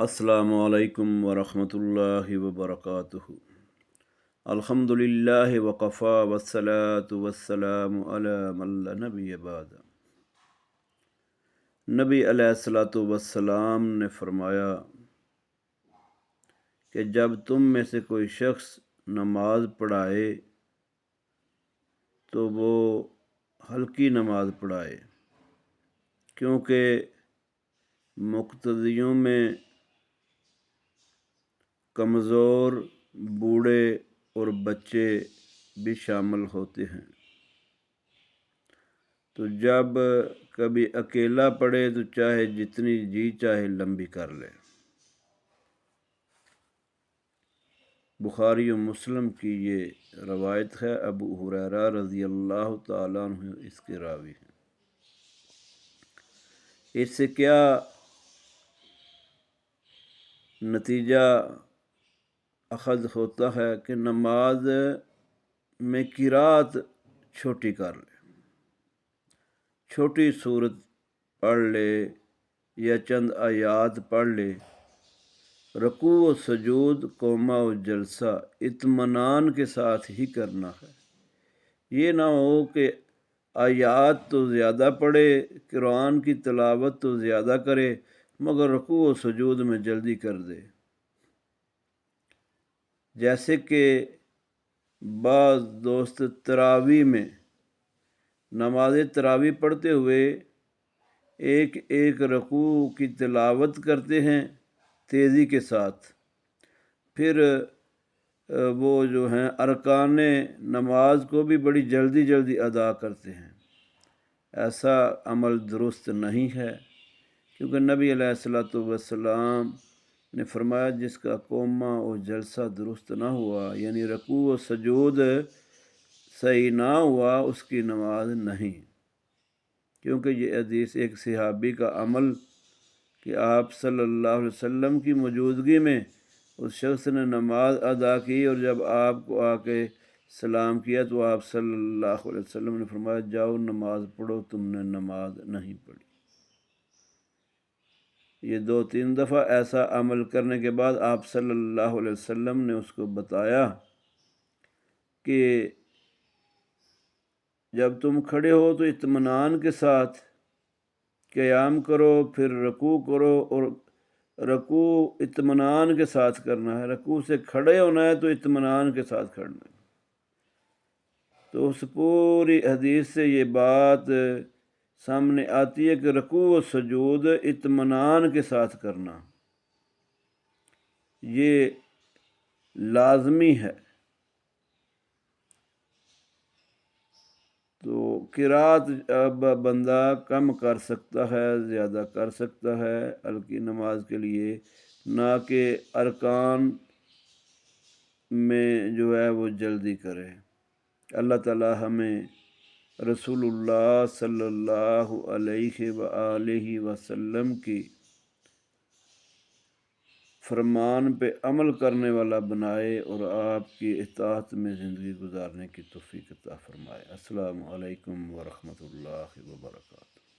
السلام علیکم ورحمۃ اللہ وبرکاتہ۔ الحمدللہ وقفا والصلاة والسلام علی من لا نبی بعد۔ نبی علیہ الصلاۃ والسلام نے فرمایا کہ جب تم میں سے کوئی شخص نماز پڑھائے تو وہ ہلکی نماز پڑھائے، کیونکہ مقتدیوں میں کمزور، بوڑھے اور بچے بھی شامل ہوتے ہیں، تو جب کبھی اکیلا پڑھے تو چاہے جتنی جی چاہے لمبی کر لے۔ بخاری و مسلم کی یہ روایت ہے، ابو ہریرہ رضی اللہ تعالیٰ عنہ اس کے راوی ہیں۔ اس سے کیا نتیجہ اخذ ہوتا ہے کہ نماز میں قرات چھوٹی کر لے، چھوٹی صورت پڑھ لے یا چند آیات پڑھ لے، رکوع و سجود، قوما و جلسہ اطمینان کے ساتھ ہی کرنا ہے۔ یہ نہ ہو کہ آیات تو زیادہ پڑھے، قرآن کی تلاوت تو زیادہ کرے، مگر رکوع و سجود میں جلدی کر دے۔ جیسے کہ بعض دوست تراویح میں نماز تراویح پڑھتے ہوئے ایک ایک رکوع کی تلاوت کرتے ہیں تیزی کے ساتھ، پھر وہ جو ہیں ارکان نماز کو بھی بڑی جلدی جلدی ادا کرتے ہیں۔ ایسا عمل درست نہیں ہے، کیونکہ نبی علیہ الصلاۃ والسلام نے فرمایا جس کا قوما و جلسہ درست نہ ہوا، یعنی رکوع و سجود صحیح نہ ہوا، اس کی نماز نہیں۔ کیونکہ یہ حدیث ایک صحابی کا عمل کہ آپ صلی اللہ علیہ وسلم کی موجودگی میں اس شخص نے نماز ادا کی، اور جب آپ کو آ کے سلام کیا تو آپ صلی اللہ علیہ وسلم نے فرمایا جاؤ نماز پڑھو، تم نے نماز نہیں پڑھی۔ یہ 2-3 دفعہ ایسا عمل کرنے کے بعد آپ صلی اللہ علیہ وسلم نے اس کو بتایا کہ جب تم کھڑے ہو تو اطمینان کے ساتھ قیام کرو، پھر رکوع کرو، اور رکوع اطمینان کے ساتھ کرنا ہے۔ رکوع سے کھڑے ہونا ہے تو اطمینان کے ساتھ کھڑنا ہے۔ تو اس پوری حدیث سے یہ بات سامنے آتی ہے کہ رکوع و سجود اطمینان کے ساتھ کرنا یہ لازمی ہے۔ تو قرات اب بندہ کم کر سکتا ہے، زیادہ کر سکتا ہے ہلکی نماز کے لیے، نہ کہ ارکان میں جو ہے وہ جلدی کرے۔ اللہ تعالی ہمیں رسول اللہ صلی اللہ علیہ وآلہ وسلم کی فرمان پہ عمل کرنے والا بنائے اور آپ کی اطاعت میں زندگی گزارنے کی توفیق عطا فرمائے۔ السلام علیکم ورحمۃ اللہ وبرکاتہ۔